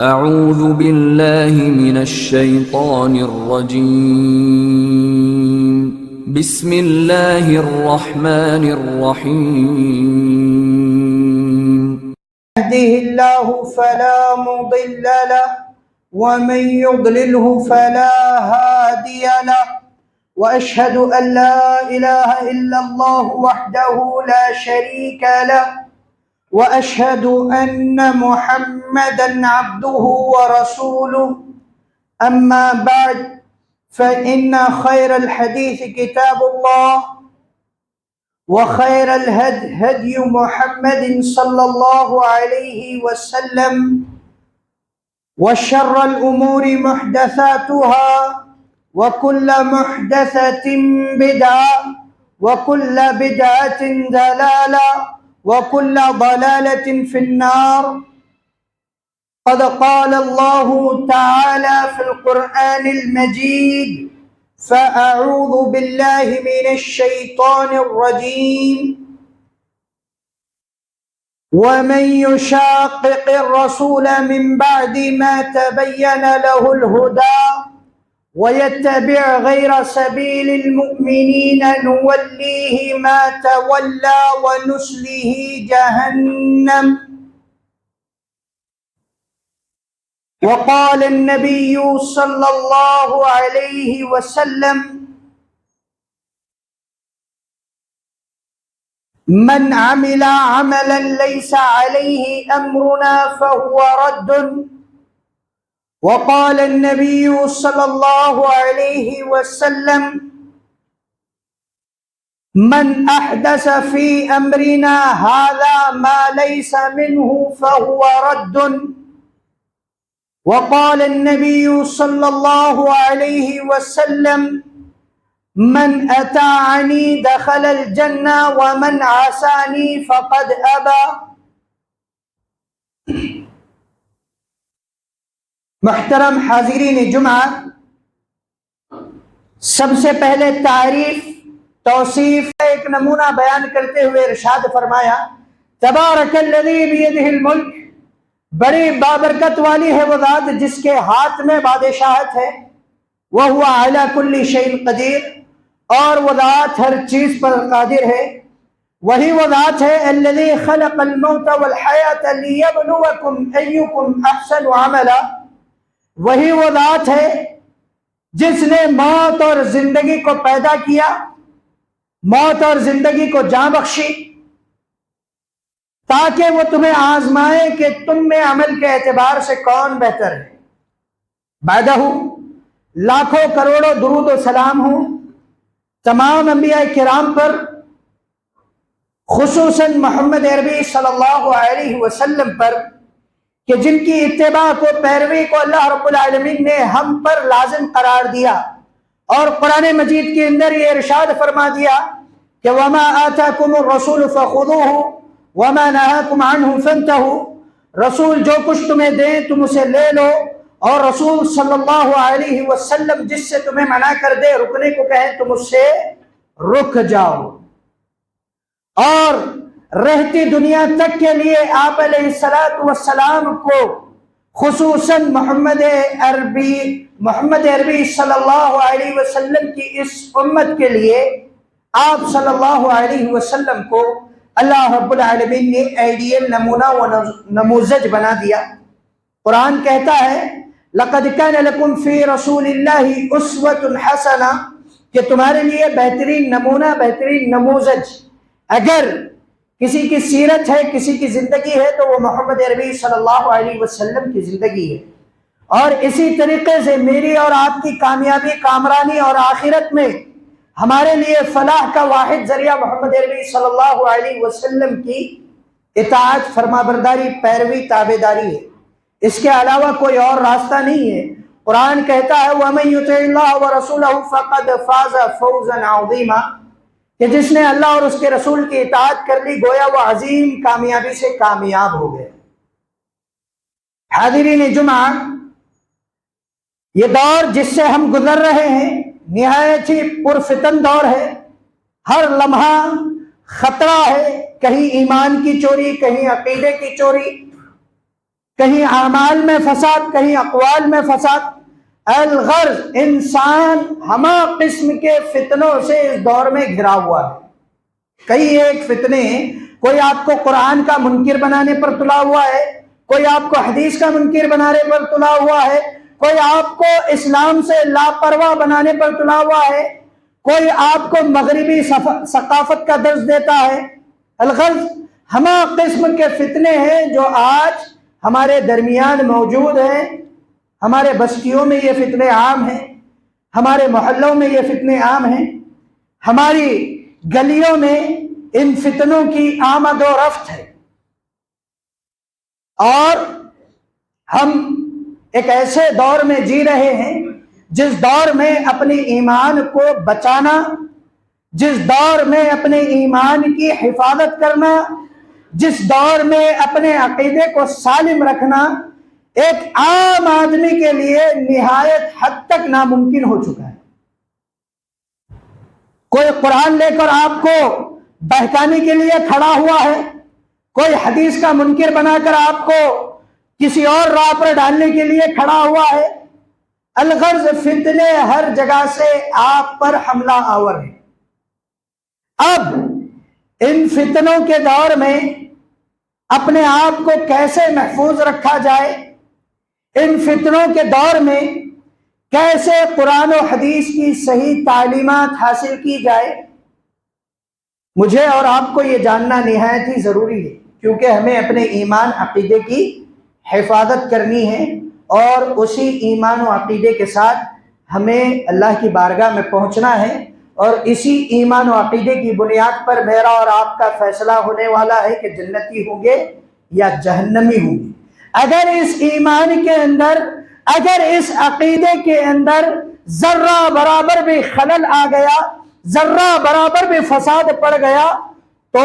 اعوذ باللہ من الشیطان الرجیم بسم اللہ الرحمن الرحیم يهده الله فلا مضل له ومن يضلله فلا هادي له وأشهد أن لا إله إلا الله وحده لا شريك له وأشهد أن محمدا عبده ورسوله أما بعد فإن خير الحديث كتاب الله وخير الهدي هدي محمد صلى الله عليه وسلم وشر الأمور محدثاتها وكل محدثة بدعة وكل بدعة ضلالة وكل ضلالة في النار. قد قال الله تعالى في القرآن المجيد فأعوذ بالله من الشيطان الرجيم ومن يشاقق الرسول من بعد ما تبين له الهدى ويتبع غير سبيل المؤمنين نوليه ما تولى ونصله جهنم. وقال النبي صلى الله عليه وسلم من عمل عملا ليس عليه أمرنا فهو رد. وقال النبي صلى الله عليه وسلم من أحدث في أمرنا هذا ما ليس منه فهو رد. وقال النبي صلى الله عليه وسلم من أطاعني دخل الجنة ومن عصاني فقد أبى. محترم حاضرین جمعہ، سب سے پہلے تعریف توصیف ایک نمونہ بیان کرتے ہوئے ارشاد فرمایا تبارک الذی بیدہ الملک، بڑی بابرکت والی ہے وہ ذات جس کے ہاتھ میں بادشاہت ہے، وہو علی کل شیء قدیر، اور وہ ذات ہر چیز پر قادر ہے، وہی وہ ذات ہے الذی خلق الموت والحیاة لیبلوکم ایکم احسن عملا، وہی وہ ذات ہے جس نے موت اور زندگی کو پیدا کیا، موت اور زندگی کو جان بخشی تاکہ وہ تمہیں آزمائے کہ تم میں عمل کے اعتبار سے کون بہتر ہے۔ بعدہ لاکھوں کروڑوں درود و سلام ہوں تمام انبیاء کرام پر، خصوصاً محمد عربی صلی اللہ علیہ وسلم پر، کہ جن کی اتباع کو پیروی کو اللہ رب العالمین نے ہم پر لازم قرار دیا، اور قرآن مجید کے اندر یہ ارشاد فرما دیا کہ وَمَا آتَاكُمُ الرَّسُولُ فَخُذُوهُ وَمَا نَهَاكُمْ عَنْهُ فَانْتَهُوا، رسول جو کچھ تمہیں دیں تم اسے لے لو، اور رسول صلی اللہ علیہ وسلم جس سے تمہیں منع کر دے، رکنے کو کہیں، تم اس سے رک جاؤ۔ اور رہتی دنیا تک کے لیے آپ علیہ السلام کو، خصوصاً محمد عربی صلی اللہ علیہ وسلم کی اس امت کے لیے، آپ صلی اللہ علیہ وسلم کو اللہ رب العالمین نے آئیڈیل نمونہ و نموذج بنا دیا۔ قرآن کہتا ہے لَقَدْ كَانَ لَكُمْ فِي رَسُولِ اللَّهِ أُسْوَةٌ حَسَنَةٌ، کہ تمہارے لیے بہترین نمونہ، بہترین نموذج، اگر کسی کی سیرت ہے، کسی کی زندگی ہے تو وہ محمد عربی صلی اللہ علیہ وسلم کی زندگی ہے۔ اور اسی طریقے سے میری اور آپ کی کامیابی، کامرانی اور آخرت میں ہمارے لیے فلاح کا واحد ذریعہ محمد عربی صلی اللہ علیہ وسلم کی اطاعت، فرما برداری، پیروی، تابعداری ہے۔ اس کے علاوہ کوئی اور راستہ نہیں ہے۔ قرآن کہتا ہے وَمَن يُطِعِ اللَّهَ وَرَسُولَهُ فَقَدْ فَازَ فَوْزًا عَظِيمًا، کہ جس نے اللہ اور اس کے رسول کی اطاعت کر لی گویا وہ عظیم کامیابی سے کامیاب ہو گئے۔ حاضرین جمعہ، یہ دور جس سے ہم گزر رہے ہیں نہایت ہی پرفتن دور ہے۔ ہر لمحہ خطرہ ہے، کہیں ایمان کی چوری، کہیں عقیدے کی چوری، کہیں اعمال میں فساد، کہیں اقوال میں فساد۔ الغرض انسان ہمہ قسم کے فتنوں سے اس دور میں گھرا ہوا ہے۔ کئی ایک فتنے ہیں، کوئی آپ کو قرآن کا منکر بنانے پر تلا ہوا ہے، کوئی آپ کو حدیث کا منکر بنانے پر تلا ہوا ہے، کوئی آپ کو اسلام سے لاپرواہ بنانے پر تلا ہوا ہے، کوئی آپ کو مغربی ثقافت کا درس دیتا ہے۔ الغرض ہمہ قسم کے فتنے ہیں جو آج ہمارے درمیان موجود ہیں۔ ہمارے بستیوں میں یہ فتنے عام ہیں، ہمارے محلوں میں یہ فتنے عام ہیں، ہماری گلیوں میں ان فتنوں کی آمد و رفت ہے۔ اور ہم ایک ایسے دور میں جی رہے ہیں جس دور میں اپنے ایمان کو بچانا، جس دور میں اپنے ایمان کی حفاظت کرنا، جس دور میں اپنے عقیدے کو سالم رکھنا ایک عام آدمی کے لیے نہایت حد تک ناممکن ہو چکا ہے۔ کوئی قرآن لے کر آپ کو بہکانے کے لیے کھڑا ہوا ہے، کوئی حدیث کا منکر بنا کر آپ کو کسی اور راہ پر ڈالنے کے لیے کھڑا ہوا ہے۔ الغرض فتنے ہر جگہ سے آپ پر حملہ آور ہیں۔ اب ان فتنوں کے دور میں اپنے آپ کو کیسے محفوظ رکھا جائے، ان فتنوں کے دور میں کیسے قرآن و حدیث کی صحیح تعلیمات حاصل کی جائے، مجھے اور آپ کو یہ جاننا نہایت ہی ضروری ہے، کیونکہ ہمیں اپنے ایمان عقیدے کی حفاظت کرنی ہے، اور اسی ایمان و عقیدے کے ساتھ ہمیں اللہ کی بارگاہ میں پہنچنا ہے، اور اسی ایمان و عقیدے کی بنیاد پر میرا اور آپ کا فیصلہ ہونے والا ہے کہ جنتی ہوں گے یا جہنمی ہوں گے۔ اگر اس ایمان کے اندر، اگر اس عقیدے کے اندر ذرہ برابر بھی خلل آ گیا، ذرہ برابر بھی فساد پڑ گیا، تو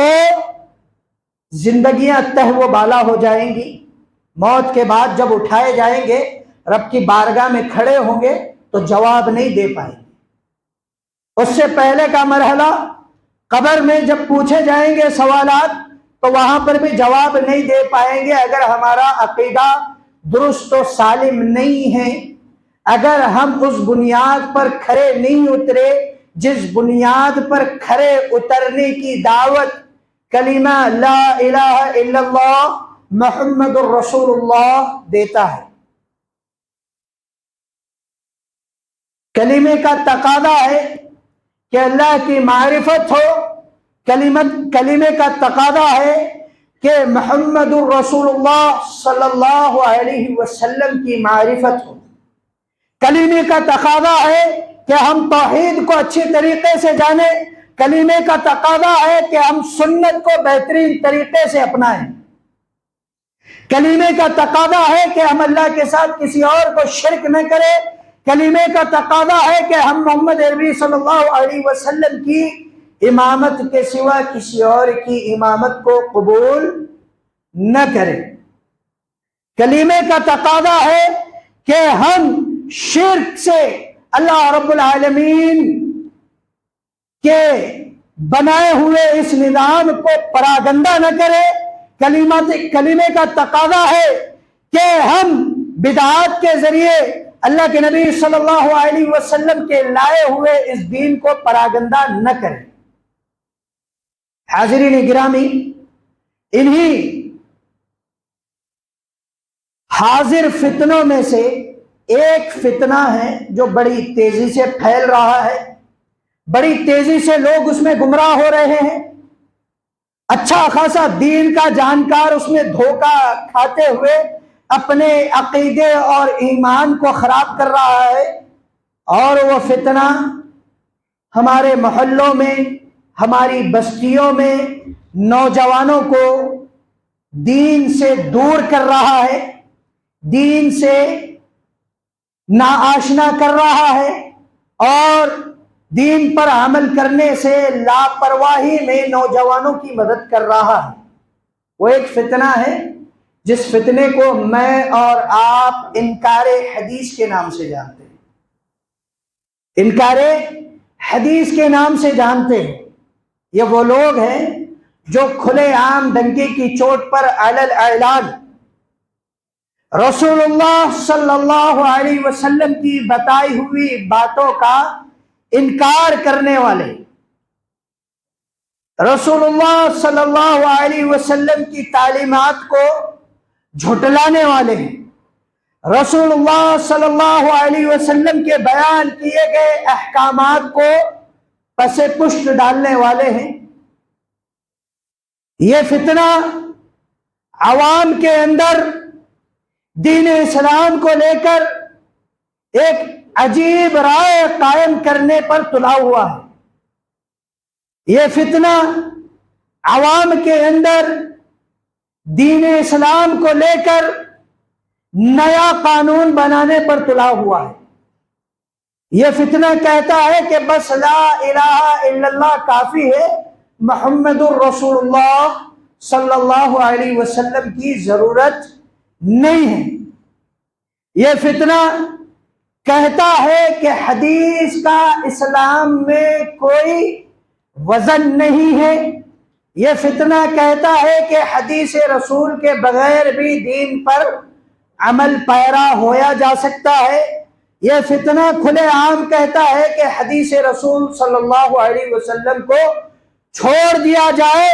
زندگیاں تہ و بالا ہو جائیں گی۔ موت کے بعد جب اٹھائے جائیں گے، رب کی بارگاہ میں کھڑے ہوں گے تو جواب نہیں دے پائیں گے۔ اس سے پہلے کا مرحلہ قبر میں جب پوچھے جائیں گے سوالات، تو وہاں پر بھی جواب نہیں دے پائیں گے اگر ہمارا عقیدہ درست و سالم نہیں ہے، اگر ہم اس بنیاد پر کھڑے نہیں اترے جس بنیاد پر کھڑے اترنے کی دعوت کلمہ لا الہ الا اللہ محمد الرسول اللہ دیتا ہے۔ کلمے کا تقاضا ہے کہ اللہ کی معرفت ہو، کلمے کا تقاضا ہے کہ محمد الرسول اللہ صلی اللہ علیہ وسلم کی معرفت ہو، کلمے کا تقاضا ہے کہ ہم توحید کو اچھی طریقے سے جانیں، کلمے کا تقاضا ہے کہ ہم سنت کو بہترین طریقے سے اپنائیں، کلمے کا تقاضا ہے کہ ہم اللہ کے ساتھ کسی اور کو شرک نہ کریں، کلمے کا تقاضا ہے کہ ہم محمد عربی صلی اللہ علیہ وسلم کی امامت کے سوا کسی اور کی امامت کو قبول نہ کریں۔ کلمے کا تقاضا ہے کہ ہم شرک سے اللہ رب العالمین کے بنائے ہوئے اس نظام کو پراگندہ نہ کریں۔ کلمے کا تقاضا ہے کہ ہم بدعات کے ذریعے اللہ کے نبی صلی اللہ علیہ وسلم کے لائے ہوئے اس دین کو پراگندہ نہ کریں۔ حاضرین گرامی، انہی حاضر فتنوں میں سے ایک فتنہ ہے جو بڑی تیزی سے پھیل رہا ہے، بڑی تیزی سے لوگ اس میں گمراہ ہو رہے ہیں، اچھا خاصا دین کا جانکار اس میں دھوکہ کھاتے ہوئے اپنے عقیدے اور ایمان کو خراب کر رہا ہے، اور وہ فتنہ ہمارے محلوں میں، ہماری بستیوں میں نوجوانوں کو دین سے دور کر رہا ہے، دین سے ناآشنا کر رہا ہے، اور دین پر عمل کرنے سے لاپرواہی میں نوجوانوں کی مدد کر رہا ہے۔ وہ ایک فتنہ ہے جس فتنے کو میں اور آپ انکار حدیث کے نام سے جانتے ہیں، انکار حدیث کے نام سے جانتے ہیں۔ یہ وہ لوگ ہیں جو کھلے عام ڈنکے کی چوٹ پر علی الاعلان رسول اللہ صلی اللہ علیہ وسلم کی بتائی ہوئی باتوں کا انکار کرنے والے، رسول اللہ صلی اللہ علیہ وسلم کی تعلیمات کو جھٹلانے والے ہیں، رسول اللہ صلی اللہ علیہ وسلم کے بیان کیے گئے احکامات کو پس پشت ڈالنے والے ہیں۔ یہ فتنہ عوام کے اندر دین اسلام کو لے کر ایک عجیب رائے قائم کرنے پر تلا ہوا ہے۔ یہ فتنہ عوام کے اندر دین اسلام کو لے کر نیا قانون بنانے پر تلا ہوا ہے۔ یہ فتنہ کہتا ہے کہ بس لا الہ الا اللہ کافی ہے، محمد الرسول اللہ صلی اللہ علیہ وسلم کی ضرورت نہیں ہے۔ یہ فتنہ کہتا ہے کہ حدیث کا اسلام میں کوئی وزن نہیں ہے۔ یہ فتنہ کہتا ہے کہ حدیث رسول کے بغیر بھی دین پر عمل پیرا ہویا جا سکتا ہے۔ یہ فتنہ کھلے عام کہتا ہے کہ حدیث رسول صلی اللہ علیہ وسلم کو چھوڑ دیا جائے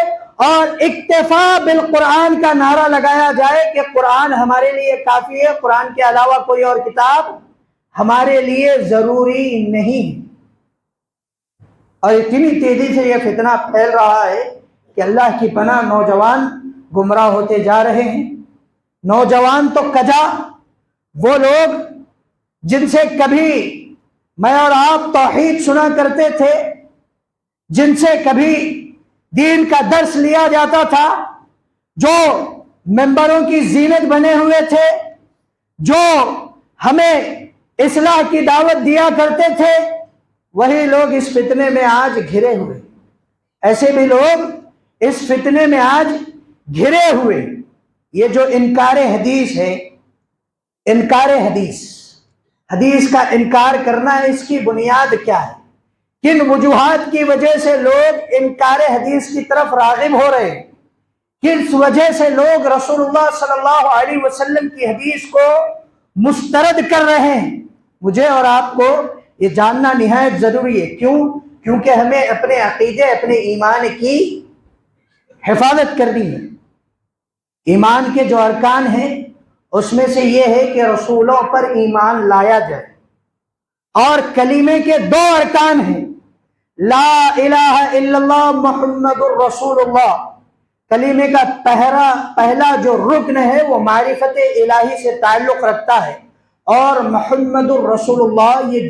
اور اکتفا بالقرآن کا نعرہ لگایا جائے کہ قرآن ہمارے لیے کافی ہے، قرآن کے علاوہ کوئی اور کتاب ہمارے لیے ضروری نہیں۔ اور اتنی تیزی سے یہ فتنہ پھیل رہا ہے کہ اللہ کی پناہ نوجوان گمراہ ہوتے جا رہے ہیں۔ نوجوان تو کجا، وہ لوگ جن سے کبھی میں اور آپ توحید سنا کرتے تھے، جن سے کبھی دین کا درس لیا جاتا تھا، جو ممبروں کی زینت بنے ہوئے تھے، جو ہمیں اصلاح کی دعوت دیا کرتے تھے، وہی لوگ اس فتنے میں آج گھرے ہوئے۔ ایسے بھی لوگ اس فتنے میں آج گھرے ہوئے۔ یہ جو انکار حدیث ہے، انکار حدیث کا انکار کرنا ہے، اس کی بنیاد کیا ہے؟ کن وجوہات کی وجہ سے لوگ انکار حدیث کی طرف راغب ہو رہے ہیں؟ کس وجہ سے لوگ رسول اللہ صلی اللہ علیہ وسلم کی حدیث کو مسترد کر رہے ہیں؟ مجھے اور آپ کو یہ جاننا نہایت ضروری ہے۔ کیوں؟ کیونکہ ہمیں اپنے عقیدے، اپنے ایمان کی حفاظت کرنی ہے۔ ایمان کے جو ارکان ہیں اس میں سے یہ ہے کہ رسولوں پر ایمان لایا جائے، اور کلمے کے دو ارکان ہیں، لا الہ الا اللہ محمد الرسول اللہ۔ کلمے کا پہلا جو رکن ہے وہ معرفت الہی سے تعلق رکھتا ہے، اور محمد الرسول اللہ یہ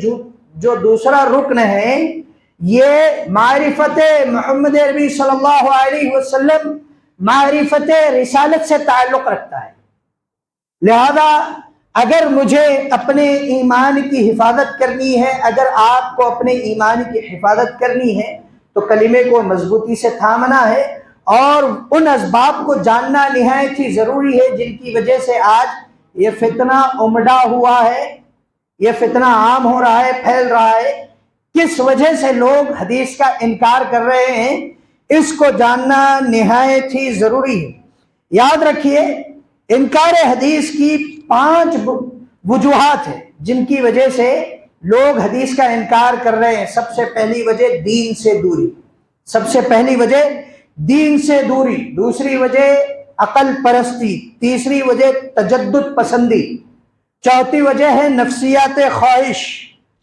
جو دوسرا رکن ہے، یہ معرفت محمد عربی صلی اللہ علیہ وسلم، معرفت رسالت سے تعلق رکھتا ہے۔ لہذا اگر مجھے اپنے ایمان کی حفاظت کرنی ہے، اگر آپ کو اپنے ایمان کی حفاظت کرنی ہے، تو کلمے کو مضبوطی سے تھامنا ہے، اور ان اسباب کو جاننا نہایت ہی ضروری ہے جن کی وجہ سے آج یہ فتنہ امڈا ہوا ہے، یہ فتنہ عام ہو رہا ہے، پھیل رہا ہے۔ کس وجہ سے لوگ حدیث کا انکار کر رہے ہیں، اس کو جاننا نہایت ہی ضروری ہے۔ یاد رکھیے، انکار حدیث کی 5 وجوہات ہیں جن کی وجہ سے لوگ حدیث کا انکار کر رہے ہیں۔ سب سے پہلی وجہ دین سے دوری، سب سے پہلی وجہ دین سے دوری، دوسری وجہ عقل پرستی، تیسری وجہ تجدد پسندی، چوتھی وجہ ہے نفسیات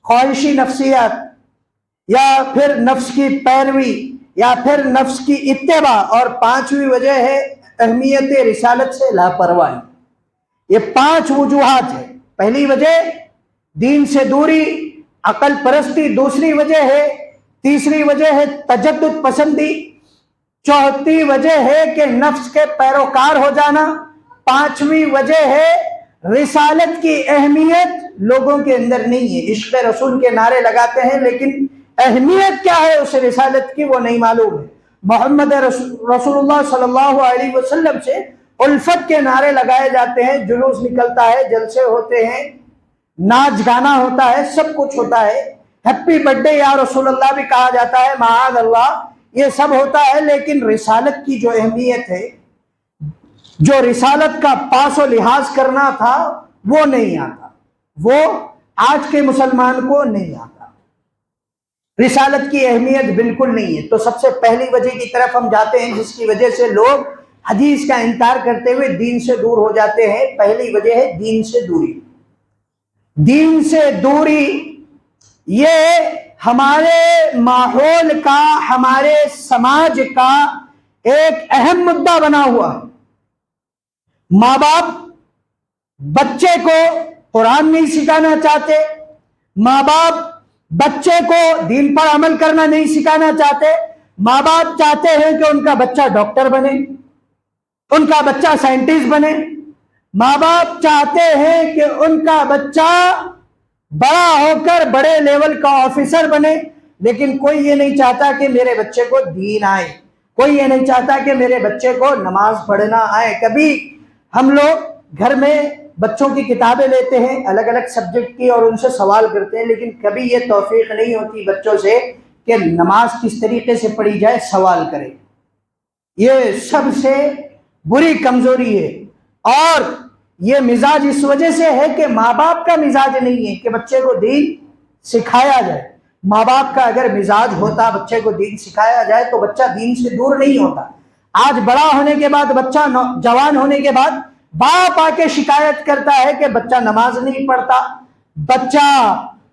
خواہشی نفسیات، یا پھر نفس کی پیروی، یا پھر نفس کی اتباع، اور 5ویں وجہ ہے اہمیت رسالت سے لاپرواہی۔ یہ 5 وجوہات ہیں۔ پہلی وجہ دین سے دوری، عقل پرستی، دوسری وجہ ہے، تیسری وجہ ہے تجدد پسندی، چوتھی وجہ ہے کہ نفس کے پیروکار ہو جانا، 5ویں وجہ ہے رسالت کی اہمیت لوگوں کے اندر نہیں ہے۔ عشق رسول کے نعرے لگاتے ہیں، لیکن اہمیت کیا ہے اس رسالت کی وہ نہیں معلوم ہے۔ محمد رسول اللہ صلی اللہ علیہ وسلم سے الفت کے نعرے لگائے جاتے ہیں، جلوس نکلتا ہے، جلسے ہوتے ہیں، ناچ گانا ہوتا ہے، سب کچھ ہوتا ہے، ہیپی برتھ ڈے یا رسول اللہ بھی کہا جاتا ہے، معاذ اللہ، یہ سب ہوتا ہے، لیکن رسالت کی جو اہمیت ہے، جو رسالت کا پاس و لحاظ کرنا تھا وہ نہیں آتا، وہ آج کے مسلمان کو نہیں آتا۔ رسالت کی اہمیت بالکل نہیں ہے۔ تو سب سے پہلی وجہ کی طرف ہم جاتے ہیں جس کی وجہ سے لوگ حدیث کا انکار کرتے ہوئے دین سے دور ہو جاتے ہیں۔ پہلی وجہ ہے دین سے دوری۔ دین سے دوری یہ ہمارے ماحول کا، ہمارے سماج کا ایک اہم مدعا بنا ہوا ہے۔ ماں باپ بچے کو قرآن نہیں سکھانا چاہتے، ماں باپ بچے کو دین پر عمل کرنا نہیں سکھانا چاہتے۔ ماں باپ چاہتے ہیں کہ ان کا بچہ ڈاکٹر بنے، ان کا بچہ سائنٹسٹ بنے۔ ماں باپ چاہتے ہیں کہ ان کا بچہ بڑا ہو کر بڑے لیول کا آفیسر بنے، لیکن کوئی یہ نہیں چاہتا کہ میرے بچے کو دین آئے، کوئی یہ نہیں چاہتا کہ میرے بچے کو نماز پڑھنا آئے۔ کبھی ہم لوگ گھر میں بچوں کی کتابیں لیتے ہیں الگ الگ سبجیکٹ کی اور ان سے سوال کرتے ہیں، لیکن کبھی یہ توفیق نہیں ہوتی بچوں سے کہ نماز کس طریقے سے پڑھی جائے سوال کرے۔ یہ سب سے بری کمزوری ہے، اور یہ مزاج اس وجہ سے ہے کہ ماں باپ کا مزاج نہیں ہے کہ بچے کو دین سکھایا جائے۔ ماں باپ کا اگر مزاج ہوتا بچے کو دین سکھایا جائے تو بچہ دین سے دور نہیں ہوتا۔ آج بڑا ہونے کے بعد، بچہ جوان ہونے کے بعد باپ آ کے شکایت کرتا ہے کہ بچہ نماز نہیں پڑھتا، بچہ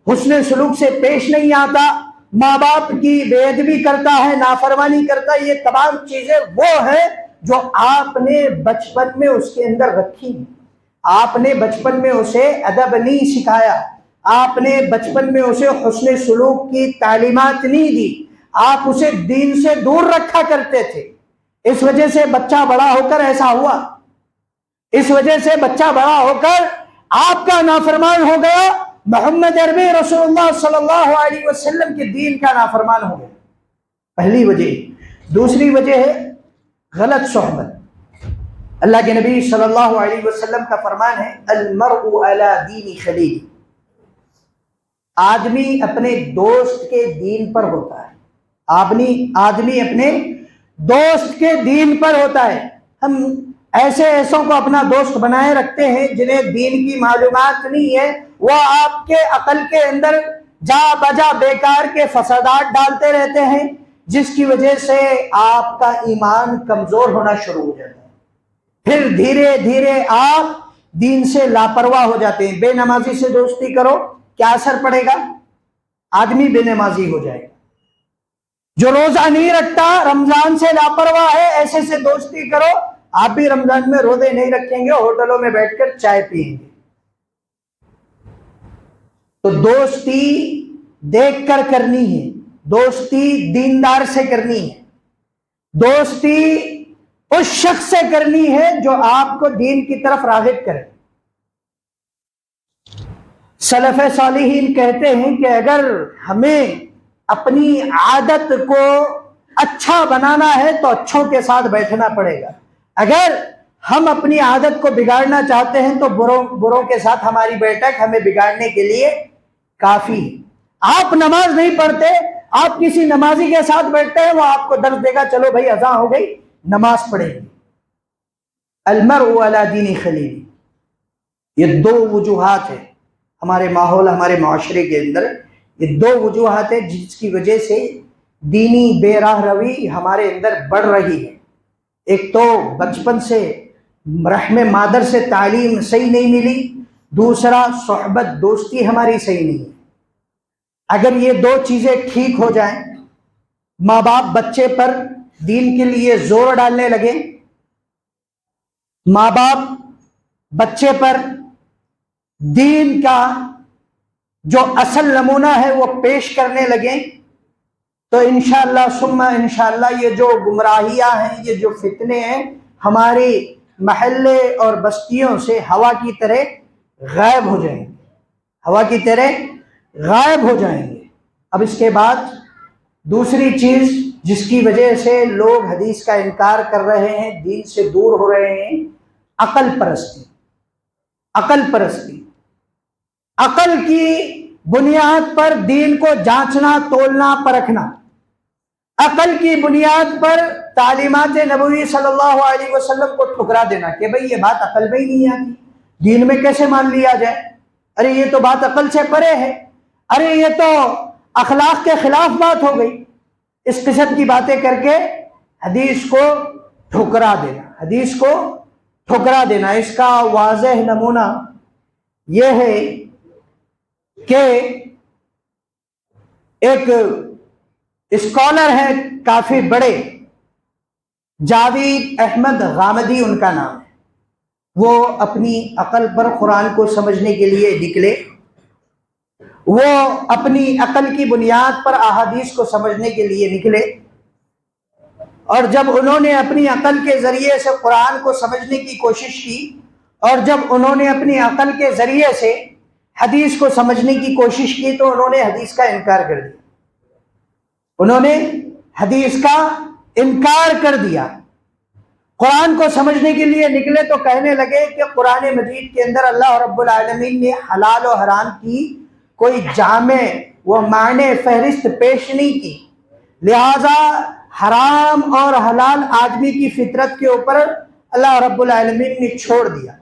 حسن سلوک سے پیش نہیں آتا، ماں باپ کی بے ادبی کرتا ہے، نافرمانی کرتا ہے۔ یہ تمام چیزیں وہ ہیں جو آپ نے بچپن میں اس کے اندر رکھی، آپ نے بچپن میں اسے ادب نہیں سکھایا، آپ نے بچپن میں اسے حسن سلوک کی تعلیمات نہیں دی، آپ اسے دین سے دور رکھا کرتے تھے۔ اس وجہ سے بچہ بڑا ہو کر ایسا ہوا، اس وجہ سے بچہ بڑا ہو کر آپ کا نافرمان ہو گیا، محمد عربی رسول اللہ صلی اللہ علیہ وسلم کے دین کا نافرمان ہو گیا۔ پہلی وجہ۔ دوسری وجہ ہے غلط صحبت۔ اللہ کے نبی صلی اللہ علیہ وسلم کا فرمان ہے المرء علی دین خلیل، آدمی اپنے دوست کے دین پر ہوتا ہے، آدمی اپنے دوست کے دین پر ہوتا ہے۔ ہم ایسوں کو اپنا دوست بنائے رکھتے ہیں جنہیں دین کی معلومات نہیں ہے، وہ آپ کے عقل کے اندر جا بجا بیکار کے فسادات ڈالتے رہتے ہیں، جس کی وجہ سے آپ کا ایمان کمزور ہونا شروع ہو جاتا ہے۔ پھر دھیرے دھیرے آپ دین سے لاپرواہ ہو جاتے ہیں۔ بے نمازی سے دوستی کرو، کیا اثر پڑے گا؟ آدمی بے نمازی ہو جائے گا۔ جو روزہ نہیں رکھتا، رمضان سے لاپرواہ ہے، ایسے سے دوستی کرو، آپ بھی رمضان میں روزے نہیں رکھیں گے، ہوٹلوں میں بیٹھ کر چائے پیئیں گے۔ تو دوستی دیکھ کر کرنی ہے، دوستی دیندار سے کرنی ہے، دوستی اس شخص سے کرنی ہے جو آپ کو دین کی طرف راغب کرے۔ سلف صالحین کہتے ہیں کہ اگر ہمیں اپنی عادت کو اچھا بنانا ہے تو اچھوں کے ساتھ بیٹھنا پڑے گا، اگر ہم اپنی عادت کو بگاڑنا چاہتے ہیں تو بروں کے ساتھ ہماری بیٹھک ہمیں بگاڑنے کے لیے کافی ہے۔ آپ نماز نہیں پڑھتے، آپ کسی نمازی کے ساتھ بیٹھتے ہیں، وہ آپ کو درس دے گا، چلو بھائی اذان ہو گئی نماز پڑھیں گے۔ المرء علی دین خلیل، یہ دو وجوہات ہیں ہمارے ماحول، ہمارے معاشرے کے اندر، یہ دو وجوہات ہیں جس کی وجہ سے دینی بے راہ روی ہمارے اندر بڑھ رہی ہے۔ ایک تو بچپن سے رحم مادر سے تعلیم صحیح نہیں ملی، دوسرا صحبت دوستی ہماری صحیح نہیں ہے۔ اگر یہ دو چیزیں ٹھیک ہو جائیں، ماں باپ بچے پر دین کے لیے زور ڈالنے لگے، ماں باپ بچے پر دین کا جو اصل نمونہ ہے وہ پیش کرنے لگیں، تو انشاءاللہ ثم انشاءاللہ یہ جو گمراہیاں ہیں، یہ جو فتنے ہیں، ہماری محلے اور بستیوں سے ہوا کی طرح غائب ہو جائیں گے، ہوا کی طرح غائب ہو جائیں گے۔ اب اس کے بعد دوسری چیز جس کی وجہ سے لوگ حدیث کا انکار کر رہے ہیں، دین سے دور ہو رہے ہیں، عقل پرستی۔ عقل پرستی، عقل کی بنیاد پر دین کو جانچنا، تولنا، پرکھنا۔ عقل کی بنیاد پر تعلیمات نبوی صلی اللہ علیہ وسلم کو ٹھکرا دینا کہ بھئی یہ بات عقل میں ہی نہیں آتی، دین میں کیسے مان لیا جائے، ارے یہ تو بات عقل سے پرے ہے، ارے یہ تو اخلاق کے خلاف بات ہو گئی، اس قسم کی باتیں کر کے حدیث کو ٹھکرا دینا، حدیث کو ٹھکرا دینا۔ اس کا واضح نمونہ یہ ہے کہ ایک اسکالر ہے کافی بڑے، جاوید احمد غامدی ان کا نام ہے، وہ اپنی عقل پر قرآن کو سمجھنے کے لیے نکلے، وہ اپنی عقل کی بنیاد پر احادیث کو سمجھنے کے لیے نکلے، اور جب انہوں نے اپنی عقل کے ذریعے سے قرآن کو سمجھنے کی کوشش کی، اور جب انہوں نے اپنی عقل کے ذریعے سے حدیث کو سمجھنے کی کوشش کی تو انہوں نے حدیث کا انکار کر دیا، انہوں نے حدیث کا انکار کر دیا۔ قرآن کو سمجھنے کے لیے نکلے تو کہنے لگے کہ قرآن مجید کے اندر اللہ رب العالمین نے حلال و حرام کی کوئی جامع و معنی فہرست پیش نہیں کی، لہذا حرام اور حلال آدمی کی فطرت کے اوپر اللہ رب العالمین نے چھوڑ دیا۔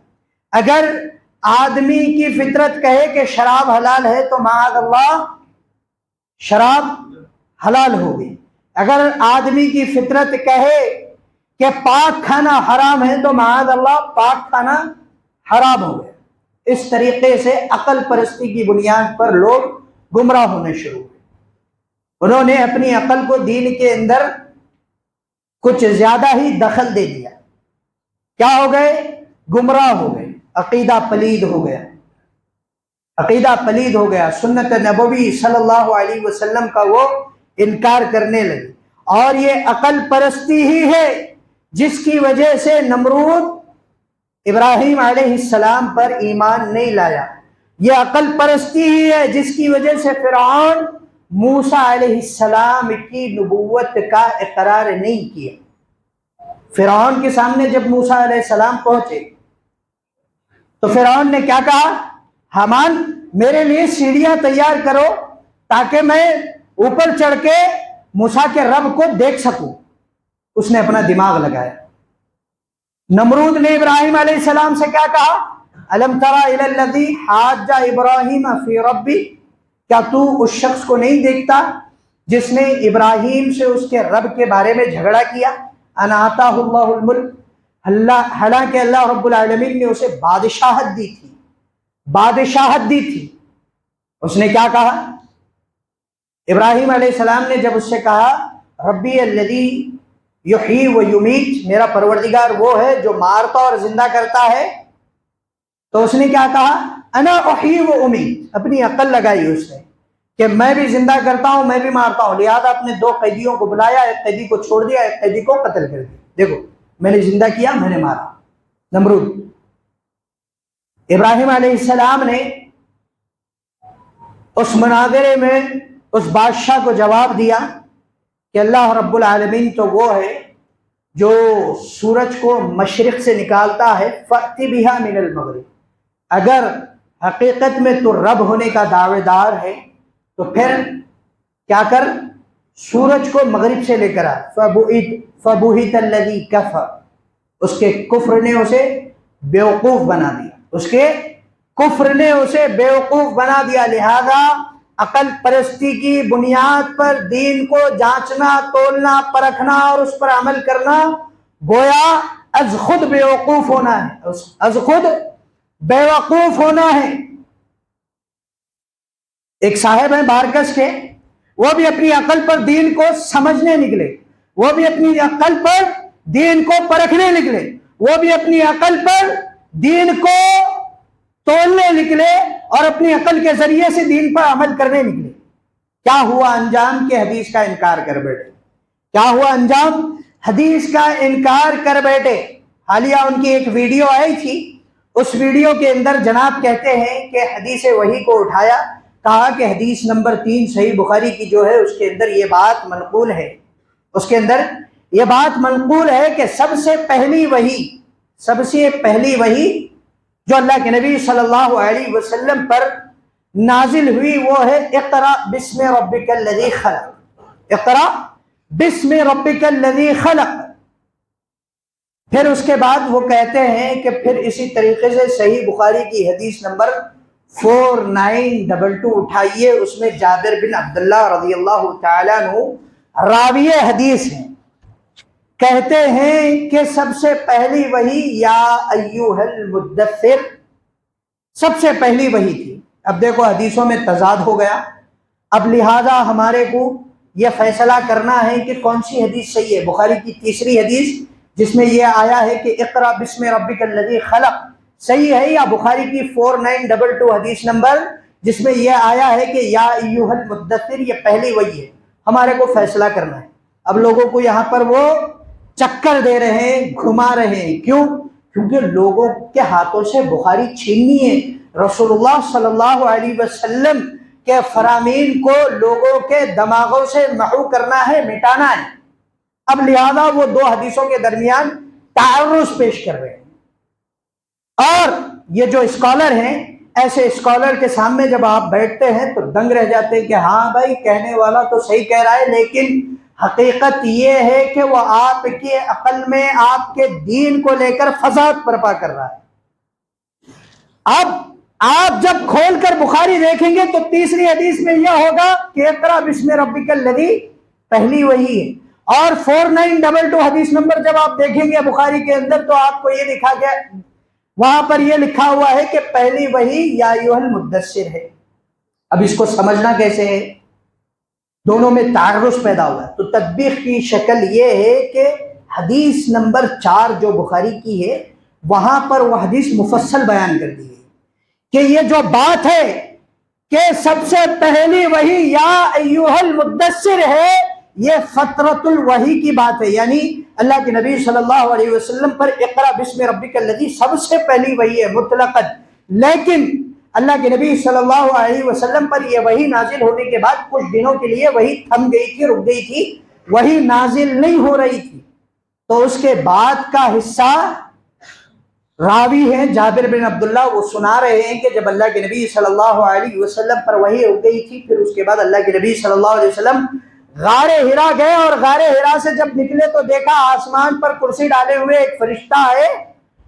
اگر آدمی کی فطرت کہے کہ شراب حلال ہے تو معاذ اللہ شراب حلال ہو گئی، اگر آدمی کی فطرت کہے کہ پاک کھانا حرام ہے تو معاذ اللہ پاک کھانا حرام ہو گیا۔ اس طریقے سے عقل پرستی کی بنیاد پر لوگ گمراہ ہونے شروع ہوئے، انہوں نے اپنی عقل کو دین کے اندر کچھ زیادہ ہی دخل دے دیا، کیا ہو گئے؟ گمراہ ہو گئے، عقیدہ پلید ہو گیا، عقیدہ پلید ہو گیا، سنت نبوی صلی اللہ علیہ وسلم کا وہ انکار کرنے لگے۔ اور یہ عقل پرستی ہی ہے جس کی وجہ سے نمرود ابراہیم علیہ السلام پر ایمان نہیں لایا، یہ عقل پرستی ہی ہے جس کی وجہ سے فرعون موسیٰ علیہ السلام کی نبوت کا اقرار نہیں کیا۔ فرعون کے سامنے جب موسیٰ علیہ السلام پہنچے تو فرعون نے کیا کہا؟ حامان میرے لیے سیڑھیاں تیار کرو تاکہ میں اوپر چڑھ کے موسیٰ کے رب کو دیکھ سکوں۔ اس نے اپنا دماغ لگایا۔ نمرود نے ابراہیم علیہ السلام سے کیا کہا؟ الم تری الی الذی حاج ابراہیم فی ربی، کیا تو اس شخص کو نہیں دیکھتا جس نے ابراہیم سے اس کے رب کے بارے میں جھگڑا کیا؟ ان آتاہ اللہ الملک، حالانکہ اللہ رب العالمین نے اسے بادشاہت دی تھی، بادشاہت دی تھی۔ اس نے کیا کہا؟ ابراہیم علیہ السلام نے جب اس سے کہا ربی الذی یحیی و یمیت، میرا پروردگار وہ ہے جو مارتا اور زندہ کرتا ہے، تو اس نے کیا کہا؟ انا احیی و امیت، اپنی عقل لگائی اس نے کہ میں بھی زندہ کرتا ہوں میں بھی مارتا ہوں، لہذا اپنے دو قیدیوں کو بلایا، ایک قیدی کو چھوڑ دیا، ایک قیدی کو قتل کر دیا، دیکھو میں نے زندہ کیا میں نے مارا۔ نمرود ابراہیم علیہ السلام نے اس مناظرے میں اس بادشاہ کو جواب دیا کہ اللہ رب العالمین تو وہ ہے جو سورج کو مشرق سے نکالتا ہے، فَأْتِ بِهَا مِنَ الْمَغْرِبِ، اگر حقیقت میں تو رب ہونے کا دعوے دار ہے تو پھر کیا کر؟ سورج کو مغرب سے لے کر آ۔ فَبُهِتَ الَّذِي كَفَرَ، اس کے کفر نے اسے بیوقوف بنا دیا، اس کے کفر نے اسے بیوقوف بنا دیا۔ لہذا عقل پرستی کی بنیاد پر دین کو جانچنا، تولنا، پرکھنا اور اس پر عمل کرنا گویا از خود بیوقوف ہونا ہے، از خود بیوقوف ہونا ہے۔ ایک صاحب ہیں بارکس کے، وہ بھی اپنی عقل پر دین کو سمجھنے نکلے، وہ بھی اپنی عقل پر دین کو پرکھنے نکلے، وہ بھی اپنی عقل پر دین کو تولنے نکلے اور اپنی عقل کے ذریعے سے دین پر عمل کرنے نکلے۔ کیا ہوا انجام؟ کہ حدیث کا انکار کر بیٹھے۔ کیا ہوا انجام؟ حدیث کا انکار کر بیٹھے۔ حالیہ ان کی ایک ویڈیو آئی تھی، اس ویڈیو کے اندر جناب کہتے ہیں کہ حدیث وحی کو اٹھایا، کہا کہ حدیث نمبر 3 صحیح بخاری کی جو ہے اس کے اندر یہ بات منقول ہے، اس کے اندر یہ بات منقول ہے کہ سب سے پہلی وحی جو اللہ کے نبی صلی اللہ علیہ وسلم پر نازل ہوئی وہ ہے اقرأ بسم ربک الذی خلق، اقرأ بسم ربک الذی خلق. پھر اس کے بعد وہ کہتے ہیں کہ پھر اسی طریقے سے صحیح بخاری کی حدیث نمبر 4922 اٹھائیے، اس میں جابر بن عبداللہ رضی اللہ تعالیٰ عنہ راوی حدیث ہیں، کہتے ہیں کہ سب سے پہلی وحی یا ایھا المدثر، سب سے پہلی وحی تھی. اب دیکھو حدیثوں میں تضاد ہو گیا، اب لہذا ہمارے کو یہ فیصلہ کرنا ہے کہ کون سی حدیث صحیح ہے. بخاری کی تیسری حدیث جس میں یہ آیا ہے کہ اقرا بسم ربک الذی خلق صحیح ہے، یا بخاری کی 4922 حدیث نمبر جس میں یہ آیا ہے کہ یا ایھا المدثر یہ پہلی وحی ہے. ہمارے کو فیصلہ کرنا ہے. اب لوگوں کو یہاں پر وہ چکر دے رہے ہیں، گھما رہے ہیں. کیوں؟ کیونکہ لوگوں کے ہاتھوں سے بخاری چھیننی ہے. رسول اللہ صلی اللہ علیہ وسلم کے فرامین کو لوگوں کے دماغوں سے محو کرنا ہے، مٹانا ہے. اب لہذا وہ دو حدیثوں کے درمیان تعارض پیش کر رہے ہیں. اور یہ جو اسکالر ہیں، ایسے اسکالر کے سامنے جب آپ بیٹھتے ہیں تو دنگ رہ جاتے ہیں کہ ہاں بھائی کہنے والا تو صحیح کہہ رہا ہے، لیکن حقیقت یہ ہے کہ وہ آپ کی عقل میں آپ کے دین کو لے کر فساد برپا کر رہا ہے. اب آپ جب کھول کر بخاری دیکھیں گے تو تیسری حدیث میں یہ ہوگا کہ اقرا بسم ربک الذی پہلی وحی ہے، اور 4922 حدیث نمبر جب آپ دیکھیں گے بخاری کے اندر تو آپ کو یہ لکھا گیا، وہاں پر یہ لکھا ہوا ہے کہ پہلی وحی یا ایھا المدثر ہے. اب اس کو سمجھنا کیسے ہے؟ دونوں میں تعارض پیدا ہوا ہے. تو تطبیق کی شکل یہ ہے کہ حدیث نمبر 4 جو بخاری کی ہے وہاں پر وہ حدیث مفصل بیان کر دی ہے کہ یہ جو بات ہے کہ سب سے پہلی وحی یا ایھا المدثر ہے، یہ فطرت الوحی کی بات ہے. یعنی اللہ کے نبی صلی اللہ علیہ وسلم پر اقرا بسم ربک الذی سب سے پہلی وحی ہے مطلقاً. لیکن اللہ کے نبی صلی اللہ علیہ وسلم پر یہ وحی نازل ہونے کے بعد کچھ دنوں کے لیے وحی تھم گئی تھی، رک گئی تھی، وحی نازل نہیں ہو رہی تھی. تو اس کے بعد کا حصہ راوی ہیں جابر بن عبداللہ، وہ سنا رہے ہیں کہ جب اللہ کے نبی صلی اللہ علیہ وسلم پر وحی رک گئی تھی، پھر اس کے بعد اللہ کے نبی صلی اللہ علیہ وسلم غار حرا گئے، اور غار حرا سے جب نکلے تو دیکھا آسمان پر کرسی ڈالے ہوئے ایک فرشتہ ہے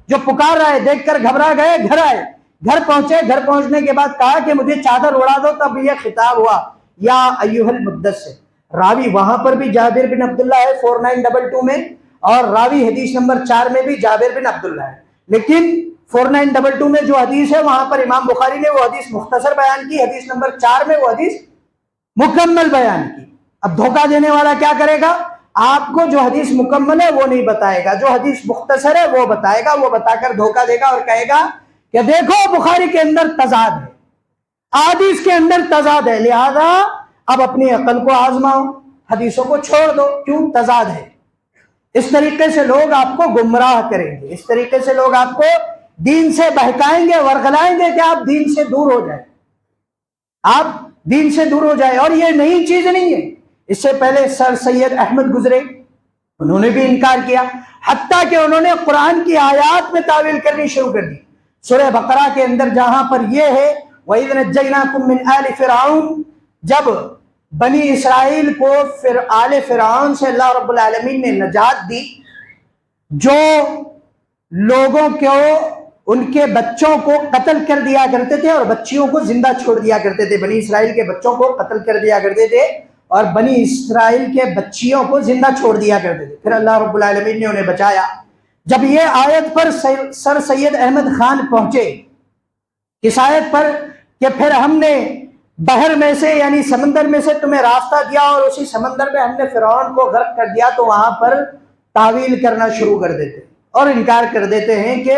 جو پکار رہا ہے. دیکھ کر گھبرا گئے، گھر آئے، گھر پہنچے. گھر پہنچنے کے بعد کہا کہ مجھے چادر اڑا دو. تب یہ خطاب ہوا یا ایھا المدثر. راوی وہاں پر بھی جابر بن عبداللہ ہے 4922 میں، اور راوی حدیث نمبر 4 میں بھی جابر بن عبداللہ ہے. لیکن 4922 میں جو حدیث ہے وہاں پر امام بخاری نے وہ حدیث مختصر بیان کی، حدیث نمبر 4 میں وہ حدیث مکمل بیان کی. اب دھوکہ دینے والا کیا کرے گا؟ آپ کو جو حدیث مکمل ہے وہ نہیں بتائے گا، جو حدیث مختصر ہے وہ بتائے گا. وہ بتا کر دھوکہ دے گا اور کہے گا کہ دیکھو بخاری کے اندر تضاد ہے، حدیث کے اندر تضاد ہے، لہذا اب اپنی عقل کو آزماؤ، حدیثوں کو چھوڑ دو، کیوں تضاد ہے. اس طریقے سے لوگ آپ کو گمراہ کریں گے، اس طریقے سے لوگ آپ کو دین سے بہکائیں گے، ورغلائیں گے کہ آپ دین سے دور ہو جائیں، آپ دین سے دور ہو جائیں. اور یہ نئی چیز نہیں ہے، اس سے پہلے سر سید احمد گزرے، انہوں نے بھی انکار کیا، حتیٰ کہ انہوں نے قرآن کی آیات میں تعویل کرنی شروع کر دی. سورہ بقرہ کے اندر جہاں پر یہ ہے وَإِذْ نَجَّيْنَاكُم مِّنْ آلِ فِرْعَوْنَ، جب بنی اسرائیل کو آل فرعون سے اللہ رب العالمین نے نجات دی، جو لوگوں کو ان کے بچوں کو قتل کر دیا کرتے تھے اور بچیوں کو زندہ چھوڑ دیا کرتے تھے. بنی اسرائیل کے بچوں کو قتل کر دیا کرتے تھے اور بنی اسرائیل کے بچیوں کو زندہ چھوڑ دیا کرتے تھے. پھر اللہ رب العالمین نے انہیں بچایا. جب یہ آیت پر سر سید احمد خان پہنچے، اس آیت پر کہ پھر ہم نے بحر میں سے یعنی سمندر میں سے تمہیں راستہ دیا اور اسی سمندر میں ہم نے فرعون کو غرق کر دیا، تو وہاں پر تعویل کرنا شروع کر دیتے اور انکار کر دیتے ہیں کہ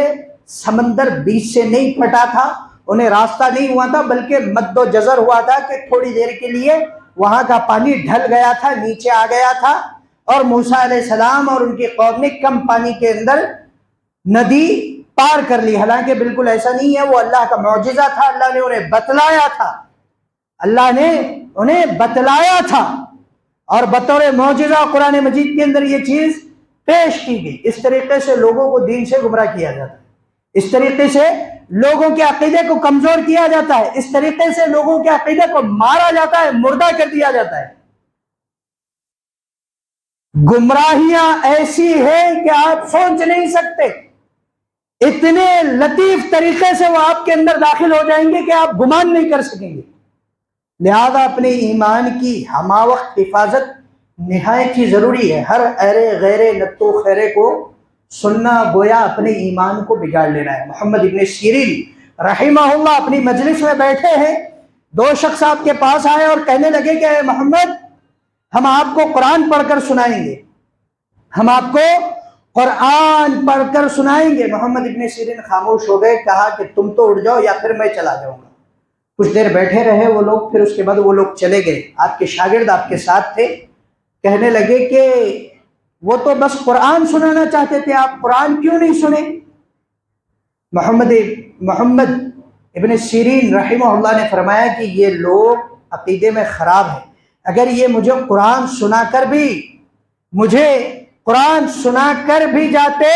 سمندر بیچ سے نہیں پھٹا تھا، انہیں راستہ نہیں ہوا تھا، بلکہ مد و جزر ہوا تھا کہ تھوڑی دیر کے لیے وہاں کا پانی ڈھل گیا تھا، نیچے آ گیا تھا، اور موسیٰ علیہ السلام اور ان کی قوم نے کم پانی کے اندر ندی پار کر لی. حالانکہ بالکل ایسا نہیں ہے، وہ اللہ کا معجزہ تھا، اللہ نے انہیں بتلایا تھا، اللہ نے انہیں بتلایا تھا، اور بطور معجزہ قرآن مجید کے اندر یہ چیز پیش کی گئی. اس طریقے سے لوگوں کو دین سے گمراہ کیا جاتا ہے، اس طریقے سے لوگوں کے عقیدے کو کمزور کیا جاتا ہے، اس طریقے سے لوگوں کے عقیدے کو مارا جاتا ہے، مردہ کر دیا جاتا ہے. گمراہیاں ایسی ہیں کہ آپ سوچ نہیں سکتے، اتنے لطیف طریقے سے وہ آپ کے اندر داخل ہو جائیں گے کہ آپ گمان نہیں کر سکیں گے۔ لہذا اپنے ایمان کی ہمہ وقت حفاظت نہایت ہی ضروری ہے۔ ہر ایرے غیرے نتو خیرے کو سننا گویا اپنے ایمان کو بگاڑ لینا ہے۔ محمد ابن سیرین رحمہ اللہ اپنی مجلس میں بیٹھے ہیں، دو شخص آپ کے پاس آئے اور کہنے لگے کہ اے محمد، ہم آپ کو قرآن پڑھ کر سنائیں گے، ہم آپ کو قرآن پڑھ کر سنائیں گے۔ محمد ابن سیرین خاموش ہو گئے، کہا کہ تم تو اٹھ جاؤ یا پھر میں چلا جاؤں گا۔ کچھ دیر بیٹھے رہے وہ لوگ، پھر اس کے بعد وہ لوگ چلے گئے۔ آپ کے شاگرد آپ کے ساتھ تھے، کہنے لگے کہ وہ تو بس قرآن سنانا چاہتے تھے، آپ قرآن کیوں نہیں سنے؟ محمد ابن سیرین رحمہ اللہ نے فرمایا کہ یہ لوگ عقیدے میں خراب ہیں، اگر یہ مجھے قرآن سنا کر بھی جاتے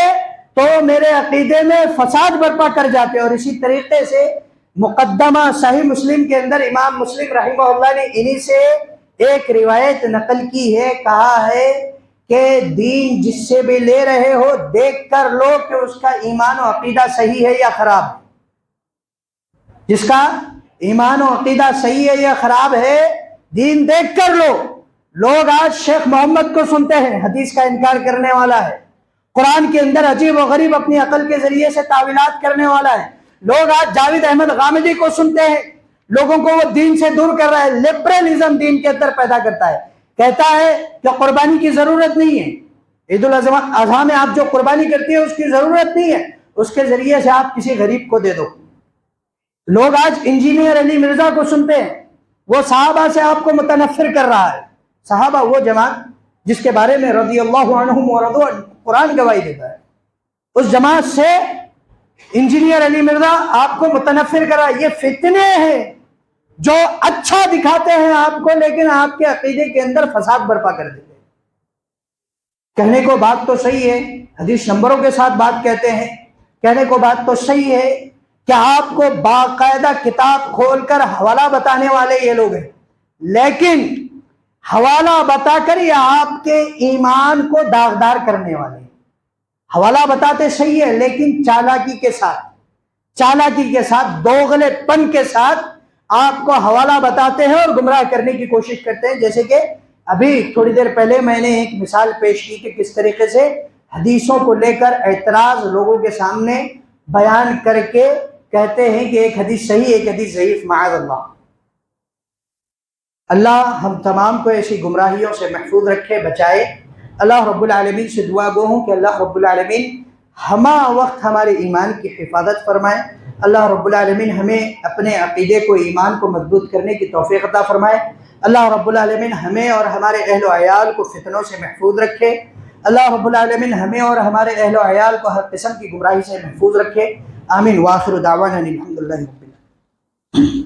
تو میرے عقیدے میں فساد برپا کر جاتے۔ اور اسی طریقے سے مقدمہ صحیح مسلم کے اندر امام مسلم رحمہ اللہ نے انہی سے ایک روایت نقل کی ہے، کہا ہے کہ دین جس سے بھی لے رہے ہو دیکھ کر لو کہ اس کا ایمان و عقیدہ صحیح ہے یا خراب ہے۔ جس کا ایمان و عقیدہ صحیح ہے یا خراب ہے، دین دیکھ کر لو۔ لوگ آج شیخ محمد کو سنتے ہیں، حدیث کا انکار کرنے والا ہے، قرآن کے اندر عجیب و غریب اپنی عقل کے ذریعے سے تعویلات کرنے والا ہے۔ لوگ آج جاوید احمد غامدی کو سنتے ہیں، لوگوں کو وہ دین سے دور کر رہا ہے، لبرلزم دین کے اندر پیدا کرتا ہے، کہتا ہے کہ قربانی کی ضرورت نہیں ہے، عید الاضحیٰ میں آپ جو قربانی کرتی ہیں اس کی ضرورت نہیں ہے، اس کے ذریعے سے آپ کسی غریب کو دے دو۔ لوگ آج انجینئر علی مرزا کو سنتے ہیں، وہ صحابہ سے آپ کو متنفر کر رہا ہے۔ صحابہ وہ جماعت جس کے بارے میں رضی اللہ عنہم ورضوا قرآن گواہی دیتا ہے، اس جماعت سے انجینئر علی مرزا آپ کو متنفر کر رہا ہے۔ یہ فتنے ہیں جو اچھا دکھاتے ہیں آپ کو، لیکن آپ کے عقیدے کے اندر فساد برپا کر دیتے ہیں۔ کہنے کو بات تو صحیح ہے، حدیث نمبروں کے ساتھ بات کہتے ہیں، کہنے کو بات تو صحیح ہے کہ آپ کو باقاعدہ کتاب کھول کر حوالہ بتانے والے یہ لوگ ہیں، لیکن حوالہ بتا کر یہ آپ کے ایمان کو داغدار کرنے والے ہیں۔ حوالہ بتاتے صحیح ہے، لیکن چالاکی کے ساتھ دوغلے پن کے ساتھ آپ کو حوالہ بتاتے ہیں اور گمراہ کرنے کی کوشش کرتے ہیں۔ جیسے کہ ابھی تھوڑی دیر پہلے میں نے ایک مثال پیش کی کہ کس طریقے سے حدیثوں کو لے کر اعتراض لوگوں کے سامنے بیان کر کے کہتے ہیں کہ ایک حدیث صحیح ایک حدیث ضعیف، معاذ اللہ۔ اللہ ہم تمام کو ایسی گمراہیوں سے محفوظ رکھے، بچائے۔ اللہ رب العالمین سے دعا گو ہوں کہ اللہ رب العالمین ہمہ وقت ہمارے ایمان کی حفاظت فرمائے۔ اللہ رب العالمین ہمیں اپنے عقیدے کو، ایمان کو مضبوط کرنے کی توفیق عطا فرمائے۔ اللہ رب العالمین ہمیں اور ہمارے اہل و عیال کو فتنوں سے محفوظ رکھے۔ اللہ رب العالمین ہمیں اور ہمارے اہل و عیال کو ہر قسم کی گمراہی سے محفوظ رکھے۔ آمین۔ وآخر دعوانا الحمدللہ رب العالمین۔